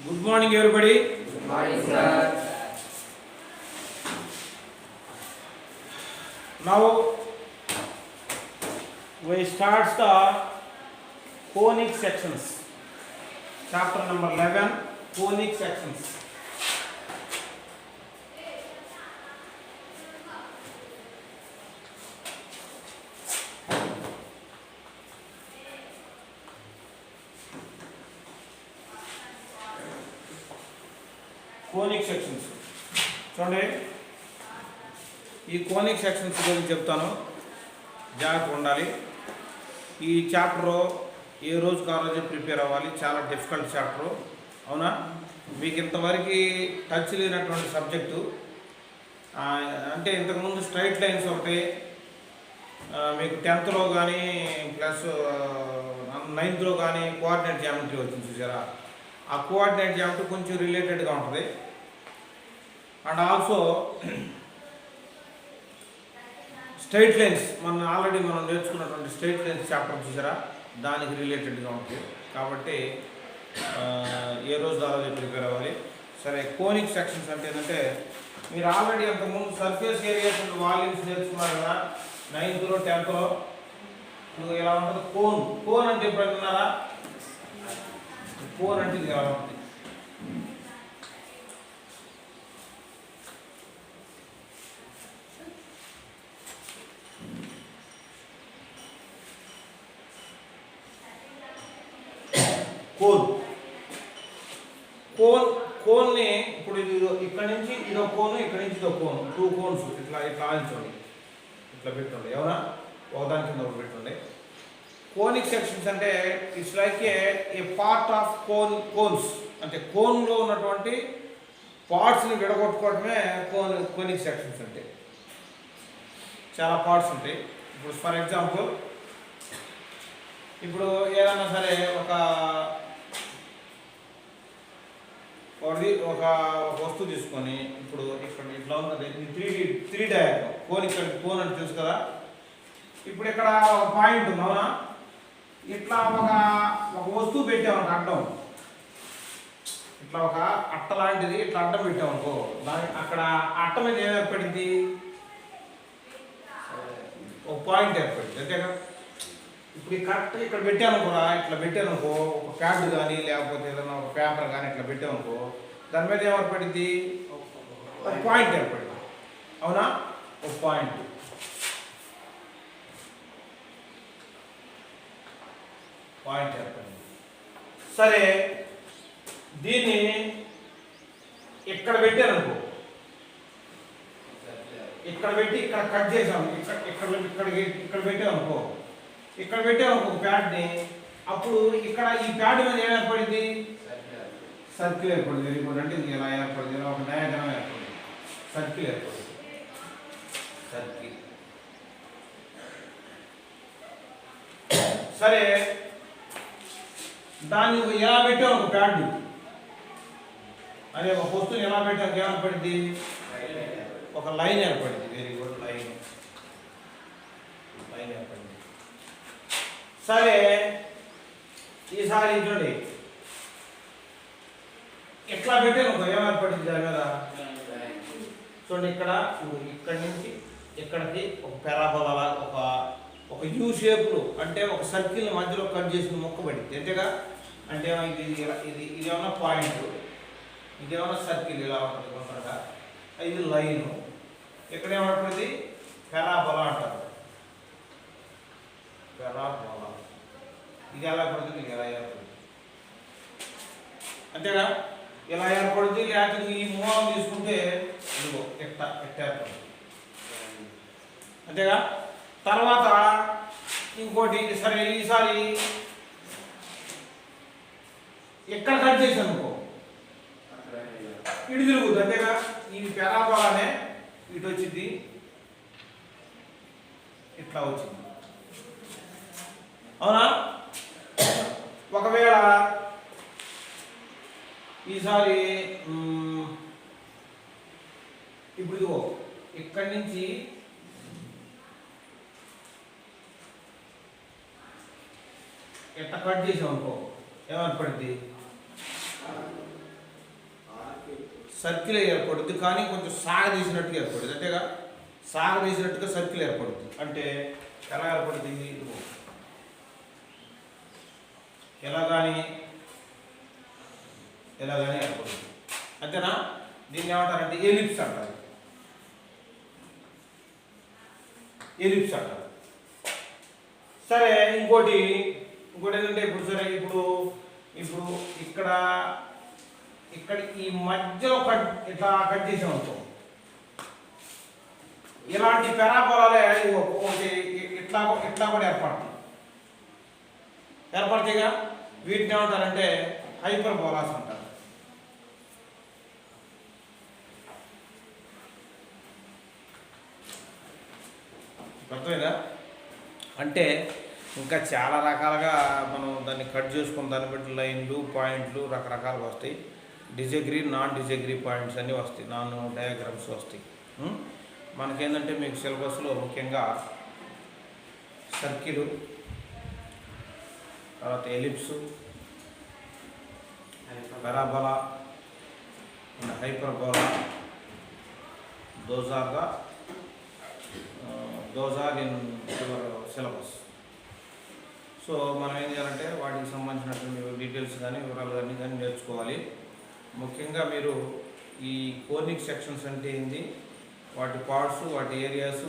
Good morning, everybody. Good morning, sir. Now we start the conic sections. Chapter number 11, conic sections. Conic sections చూడండి. ఈ conic sections గురించి చెప్తాను, జాగ్రత్తగా ఉండాలి. ఈ చాప్టర్ ఏ రోజుకి ఆ రోజే ప్రిపేర్ అవ్వాలి. చాలా డిఫికల్ట్ చాప్టర్, అవునా? మీకు ఇంతవరకు టచ్ లేనటువంటి సబ్జెక్టు. అంటే ఇంతకుముందు స్ట్రైట్ లైన్స్ ఒకటి మీకు 10th కానీ ప్లస్ 9th కానీ కోఆర్డినేట్ జామెట్రీ వచ్చింది చూసారా. ఆ కోఆర్డినేట్ జామెట్రీ కొంచెం రిలేటెడ్గా ఉంటుంది. And also straight lines already మనం నేర్చుకున్నటువంటి స్ట్రైట్ లైన్స్ చాప్టర్ చూసారా, దానికి రిలేటెడ్గా ఉంటుంది. కాబట్టి ఏ రోజు ఆ రోజు ప్రిపేర్ అవ్వాలి. సరే, కోనిక్ సెక్షన్స్ అంటే ఏంటంటే, మీరు ఆల్రెడీ అంతకుముందు సర్ఫేస్ ఏరియాస్ అండ్ వాల్యూమ్స్ నేర్చుకున్నారు కదా 9th 10th. ఇలా ఉంటుంది కోన్. కోన్ అంటే ఎప్పుడు విన్నారా? కోన్ అంటే ఇది ఎలా ఉంటుంది. కోన్ కోన్ కోన్ని ఇప్పుడు ఇది ఇక్కడ నుంచి ఇదో కోను, ఇక్కడ నుంచి ఇదో కోను, 2 కోన్స్ ఇట్లా ఇట్లా ఆంచండి, ఇట్లా పెట్టుండే. ఎవరా ఒకదాని కింద ఒకటి పెట్టుండే. కోనిక్ సెక్షన్స్ అంటే it's like A part of cones. అంటే కోన్లో ఉన్నటువంటి పార్ట్స్ని విడగొట్టుకోవడమే కోనిక్ సెక్షన్స్ అంటే. చాలా పార్ట్స్ ఉంటాయి. ఇప్పుడు ఫర్ ఎగ్జాంపుల్, ఇప్పుడు ఏదన్నా సరే ఒక వస్తువు తీసుకొని, ఇప్పుడు ఇక్కడ ఇట్లా ఉన్నది 3D డయాగ్రామ్. కోన్ ఇక్కడ కోన్ అని తెలుసు కదా. ఇప్పుడు ఇక్కడ ఒక పాయింట్ ఉంది, అవునా? ఇట్లా ఒక వస్తువు పెట్టామనుకో, అడ్డం, ఇట్లా ఒక అట్ట లాంటిది ఇట్లా అడ్డం పెట్టామనుకో, దాని అక్కడ అట్ట మీద ఏం ఏర్పడింది? ఒక పాయింట్ ఏర్పడింది, అంతేగా. ఇప్పుడు కరెక్ట్ ఇక్కడ పెట్టానుకోరా, ఇట్లా పెట్టానుకో, ఒక ప్యాడ్ కానీ లేకపోతే ఏదైనా ఒక పేపర్ కానీ ఇట్లా పెట్టామనుకో, దాని మీద ఏర్పడింది? ఒక పాయింట్ ఏర్పడింది, అవునా? ఒక పాయింట్. పాయింట్ ఏర్పడింది. సరే, దీన్ని ఇక్కడ పెట్టానుకో, ఇక్కడ పెట్టి ఇక్కడ కట్ చేసాము, ఇక్కడ పెట్టామనుకో, ఇక్కడ పెట్టామనుకో ఒక ప్యాడ్ని. అప్పుడు ఇక్కడ ఈ ప్యాడ్ మీద ఏం ఏర్పడింది? సర్కిల్ ఏర్పడింది. Very good. అంటే ఇది ఎలా ఏర్పడింది? ఇలా ఒక డయాగ్రామ్ ఏర్పడింది, సర్కిల్ ఏర్పడింది. సర్కిల్. సరే, దాన్ని ఎలా పెట్టాము ఒక ప్యాడ్ అదే ఒక వస్తువుని ఎలా పెట్టాము ఏర్పడింది? ఒక లైన్ ఏర్పడింది. Very good. లైన్ ఏర్పడింది. సరే, ఈసారి చూడండి, ఎట్లా పెట్టాను ఒక ఏర్పడింది దాని మీద. చూడండి, ఇక్కడి నుంచి ఇక్కడికి ఒక పెరాబోలా, ఒక యూ షేప్లో, అంటే ఒక సర్కిల్ మధ్యలో కట్ చేసిన మొక్క పడింది, అంతేగా. అంటే ఇది ఏమన్నా పాయింట్, ఇది ఏమన్నా సర్కిల్ ఇలా ఉంటుంది కొంతగా. ఇది లైను. ఇక్కడ ఏమవుతుంది? పెరాబోలా అంటారు. పెరాబోలా. ఇది ఎలా పడుతుంది? ఇది ఎలా ఏర్పడుతుంది, అంతేగా. ఇలా ఏర్పడుతుంది. లేకపోతే ఈ మూలం తీసుకుంటే ఇదిగో ఎట్ట ఏర్పడుతుంది, అంతేగా. తర్వాత ఇంకోటి, సరే ఈసారి ఎక్కడ కట్ చేసాను అనుకో, ఇటు తిరుగుతుంది, అంతేగా. ఈ పెరాబోలానే ఇటు వచ్చింది, ఇట్లా వచ్చింది, అవునా? ఒకవేళ ఈసారి ఇప్పుడు ఇదిగో ఇక్కడి నుంచి ఎట్లా కట్ చేసాం అనుకో, ఏమేర్పడింది? సర్కిల్ ఏర్పడుద్ది, కానీ కొంచెం సాగదీసినట్టుగా ఏర్పడుద్ది. అంతేగా సాగదీసినట్టుగా సర్కిల్ ఏర్పడుద్ది. అంటే ఎలా ఏర్పడుతుంది? ఎలా కానీ ఏర్పడుతుంది. అంతేనా? దీన్ని ఏమంటారంటే ఎలిప్స్ అంటారు. ఎలిప్స్ అంటారు. సరే, ఇంకోటి ఏంటంటే ఇప్పుడు ఇక్కడ ఈ మధ్యలో ఇట్లా కట్ చేసాం అనుకో, ఇలాంటి పెరాబోలాలే ఇట్లా కూడా ఏర్పడతాయిగా. వీటిని ఏమంటారంటే హైపర్బోలాస్ అంటారు. అర్థమైందా? అంటే ఇంకా చాలా రకాలుగా మనం దాన్ని కట్ చేసుకున్న దాన్ని బట్టి లైన్లు, పాయింట్లు రకరకాలుగా వస్తాయి. డిజగ్రీ, నాన్ డిజగ్రీ పాయింట్స్ అన్నీ వస్తాయి, నాన్ డయాగ్రామ్స్ వస్తాయి. మనకేంటంటే మీకు సిలబస్లో ముఖ్యంగా సర్కిల్, తర్వాత ellipse, parabola and hyperbola, those are in your syllabus. So మనం ఏం చేయాలంటే వాటికి సంబంధించినటువంటి డీటెయిల్స్ కానీ వివరాలు కానీ నేర్చుకోవాలి. ముఖ్యంగా మీరు ఈ కోనిక్ సెక్షన్స్ అంటే ఏంటి, వాటి పార్ట్స్, వాటి ఏరియాస్,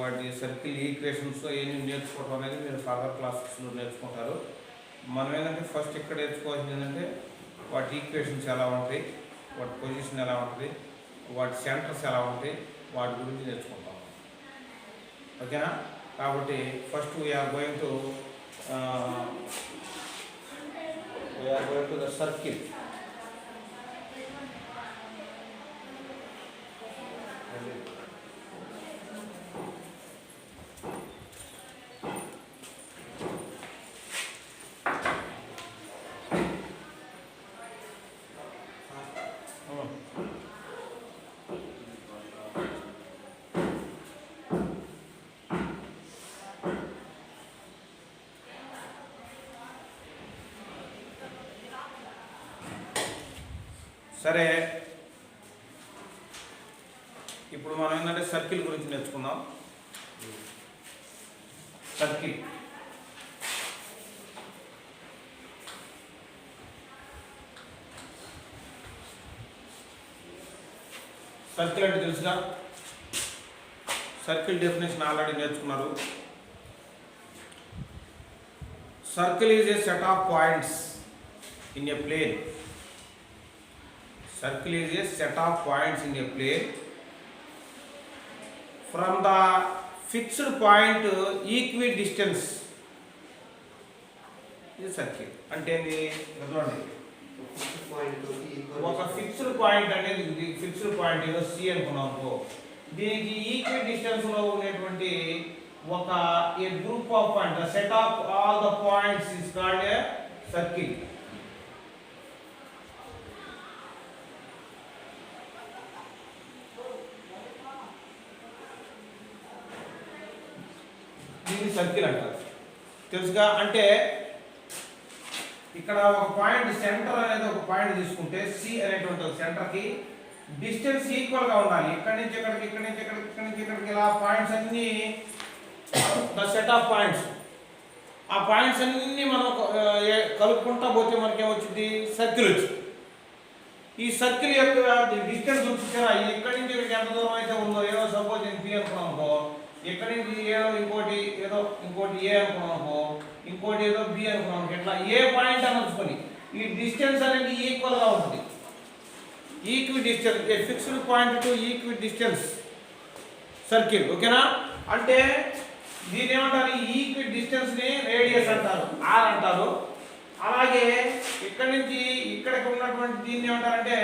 వాటి సర్కిల్ ఈక్వేషన్స్ ఏమి నేర్చుకోవడం అనేది మీరు ఫర్దర్ క్లాసెస్లో నేర్చుకుంటారు. మనం ఏంటంటే ఫస్ట్ ఇక్కడ నేర్చుకోవాల్సింది ఏంటంటే వాటి ఈక్వేషన్స్ ఎలా ఉంటాయి, వాటి పొజిషన్ ఎలా ఉంటుంది, వాటి సెంటర్స్ ఎలా ఉంటాయి, వాటి గురించి నేర్చుకుంటాం. ఓకేనా? కాబట్టి first we are going to the circle. సరే, ఇప్పుడు మనం ఏంటంటే సర్కిల్ గురించి నేర్చుకుందాం. సర్కిల్ అంటే తెలుసుగా. సర్కిల్ డెఫినేషన్ ఆల్రెడీ నేర్చుకున్నారు. Circle is a set of points in a plane. Circle is a set of points in a plane. From the fixed point equidistance is circle. అంటే చూడండి, ఒక ఫిక్స్డ్ పాయింట్ అనేది fixed point ఏదో C అనుకున్నాము. దీనికి equidistance లో ఉండేటువంటి ఒక a group of point, set of all the points is called a circle. దీన్ని సర్కిల్ అంటారు, తెలుసుగా. అంటే ఇక్కడ ఒక పాయింట్ సెంటర్ అనేది ఒక పాయింట్ తీసుకుంటే సి అనేటువంటి సెంటర్కి డిస్టెన్స్ ఈక్వల్గా ఉండాలి. ఇక్కడి నుంచి ఇక్కడికి, ఇక్కడి నుంచి ఇక్కడికి, ఇక్కడి నుంచి ఇక్కడికి, ఇలా పాయింట్స్ అన్నీ ద సెట్ ఆఫ్ పాయింట్స్. ఆ పాయింట్స్ అన్నీ మనం కలుపుకుంటా పోతే మనకి ఏమొచ్చింది? సర్కిల్ వచ్చింది. ఈ సర్కిల్ యొక్క డిస్టెన్స్ చూసారా, ఇక్కడి నుంచి ఇక్కడికి ఎంత దూరం అయితే ఉందో, ఏదో సపోజ్ నేను పి అనుకున్నాను, ఇక్కడి నుంచి ఇంకోటి ఏ అనుకున్నాము, ఇంకోటి ఏదో బి అనుకున్నాము. ఇట్లా ఏ పాయింట్ అనొచ్చుకొని ఈ డిస్టెన్స్ అనేది ఈక్వల్గా ఉంటుంది. Equi distance, A fixed point to equi distance circle. ఓకేనా? అంటే దీని ఏమంటారు? ఈక్వి డిస్టెన్స్ని రేడియస్ అంటారు, ఆర్ అంటారు. అలాగే ఇక్కడి నుంచి ఇక్కడికి ఉన్నటువంటి దీన్ని ఏమంటారంటే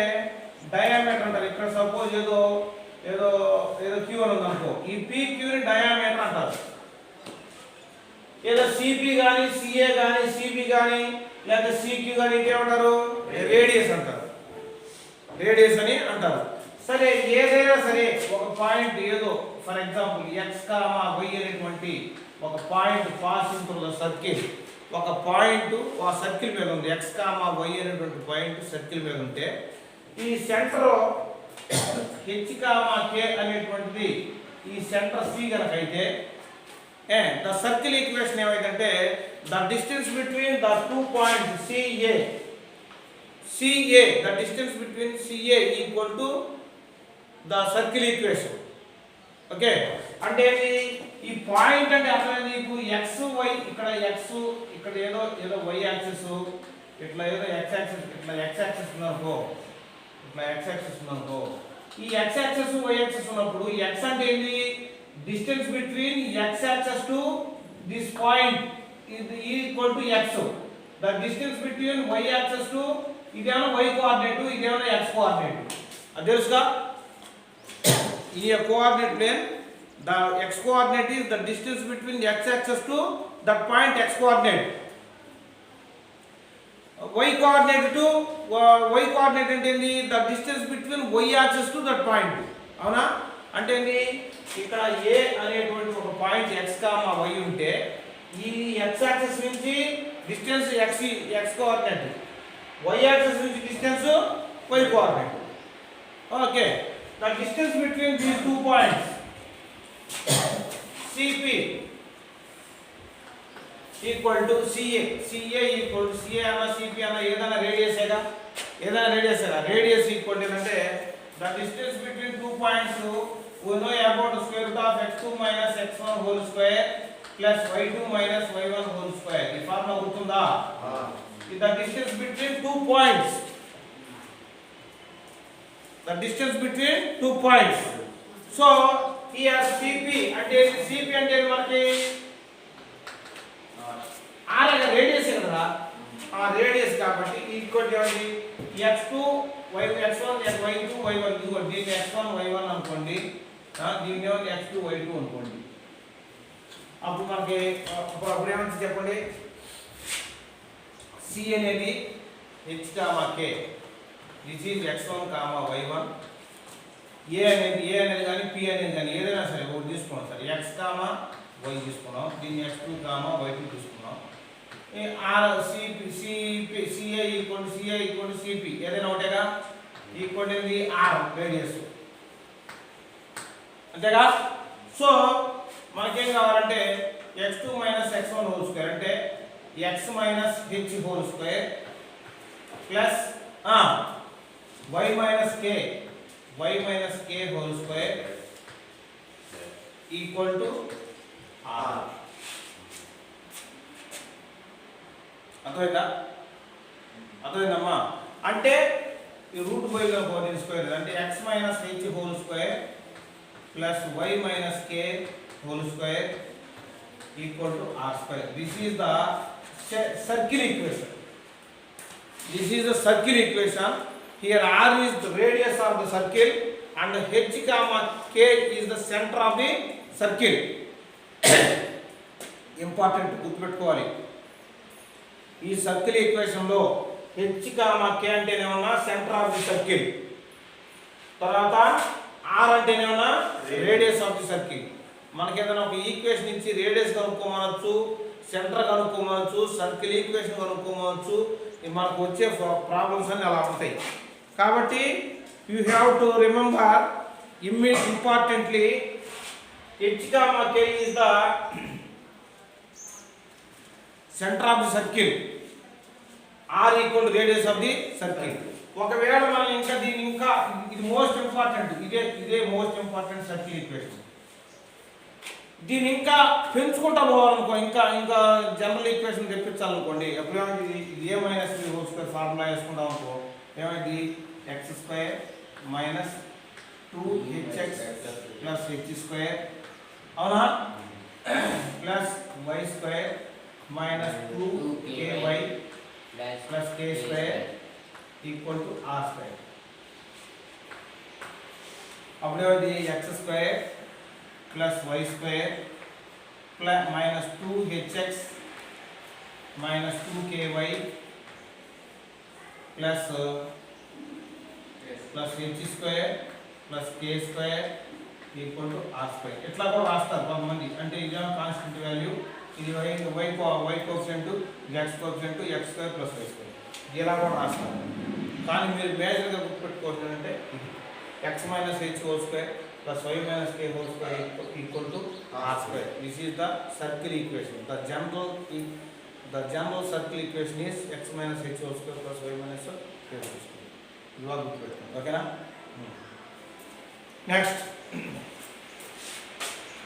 డయామీటర్ అంటారు. ఇక్కడ సపోజ్ ఏదో క్యూ అని ఉందనుకో, ఈ PQని డయామీటర్ అంటారు. ఏదో CP కానీ, CA కానీ, CB కానీ, లేదా CQ కానీ ఇంకేమంటారు? రేడియస్ అంటారు, రేడియస్ అని అంటారు. సరే, ఏదైనా సరే ఒక పాయింట్ ఏదో ఫర్ ఎగ్జాంపుల్ x, y అనేటువంటి ఒక point passing through the circle, ఒక పాయింట్ ఆ సర్కిల్ మీద ఉంది, x, y అనేటువంటి పాయింట్ సర్కిల్ మీద ఉంటే ఈ సెంటర్ హెచ్ కామా కే అనేటువంటిది ఈ సెంటర్ సి కనుక అయితే ద సర్కిల్ ఈక్వేషన్ ఏమైందంటే the distance between the 2 points CA the distance between CA equal to the circle equation. Okay అంటే ఈ పాయింట్ అంటే అట్లా నీకు x y ఇక్కడ x ఇక్కడ ఏదో y యాక్సిస్ ఇట్లా ఏదో x యాక్సిస్ ఇట్లా x యాక్సిస్ ఉన్నప్పుడు ఇట్లా x యాక్సిస్ ఉన్నప్పుడు ఈ x యాక్సిస్ y యాక్సిస్ ఉన్నప్పుడు x అంటే ఏంది distance between x axis to this point is equal to x. The distance between y axis to ఇదేమో y కోఆర్డినేట్ ఇదేమో x కోఆర్డినేట్ అది తెలుసుగా ఈ coordinate plane the x coordinate is the distance between the x axis to that point x coordinate y coordinate to y coordinate అంటే ఏంది the distance between y axis to that point అవునా అంటే ఏంది ఇక్కడ a అనేటువంటి ఒక point x, y ఉంటే ఈ x యాక్సిస్ నుంచి distance x coordinate y axis నుంచి distance y coordinate okay the distance between these two points CP equal to CA equal to CA అన్న CP అన్న ఏదైనా రేడియస్ రేడియస్ ఈక్వల్ అంటే the distance between two points we know about the square root of x2 minus x1 whole square plus y2 minus y1 whole square ఈ formula గుర్తుందా the distance between two points so here CP అంటే మనకి r అనే radius కదా ఆ radius కాబట్టి equal ఏంటి x2 x1 y2 y1 దీన్ని x1 y1 అనుకోండి దీన్ని x2 y2 అనుకోండి అప్పుడు మనకి అప్పుడు ఏమంటే చెప్పండి C అనేది h, k this is x1, y1 a అనేది కానీ p అనేది కానీ ఏదైనా సరే ఒకటి తీసుకున్నాం సరే x, y తీసుకున్నాం దీన్ని x2, y2 తీసుకున్నాం r CA equal to CP ఏదైనా ఒకటేగా ఈక్వల్ ఏంది r రేడియస్ అంతేగా సో మనకేం కావాలంటే x2 x1 హోల్ స్క్వేర్ అంటే x h whole square plus y k whole square equal to r అర్థమైందమ్మా అంటే ఈ రూట్ బైలో దీని స్క్వేర్ అంటే x h whole square plus y k whole square equal to r square. This is the circle equation. Here r is the radius of the circle and h, k is the center of the circle. Important గుర్తుపెట్టుకోవాలి ఈ circle equation లో h, k అంటేనేమన్నా centre of the circle తర్వాత r అంటేనేమన్నా radius of the circle మనకి ఏదైనా ఒక equation ఇచ్చి రేడియస్ కనుక్కోమనొచ్చు సెంటర్ కనుక్కోమనొచ్చు సర్కిల్ ఈక్వేషన్ కనుక్కోమనొచ్చు మనకు వచ్చే ప్రాబ్లమ్స్ అన్ని అలా ఉంటాయి కాబట్టి you have to remember importantly h, k is the center of the circle r equal to radius of the circle ఒకవేళ మనం ఇంకా ఇది మోస్ట్ ఇంపార్టెంట్ ఇదే మోస్ట్ ఇంపార్టెంట్ సర్కిల్ ఈక్వేషన్ దీన్ని ఇంకా పెంచుకుంటా పోవాలనుకో ఇంకా జనరల్ ఈక్వేషన్ తెప్పించాలనుకోండి ఎప్పుడు ఏమైంది a minus b whole square formula వేసుకుంటాం అనుకో ఏమైంది x square minus 2hx plus h square అవునా plus y square minus 2ky plus k square equal to r square అప్పుడు ఏమైంది x square plus y square plus minus 2hx minus 2ky plus h square plus k square equal to r square ఇట్లా కూడా రాస్తారు కొంతమంది అంటే ఇదేమో constant value ఇది y coefficient x coefficient x square plus y square ఇలా కూడా రాస్తారు కానీ మీరు మేజర్గా గుర్తుపెట్టుకోవాల్సింది అంటే x minus h whole square plus y minus k whole square equal to r square. This is the circle equation. The general circle equation is x minus h whole square plus y minus k whole square. ఇవాళ గుర్తుపెట్టుకోండి, ఓకేనా? Next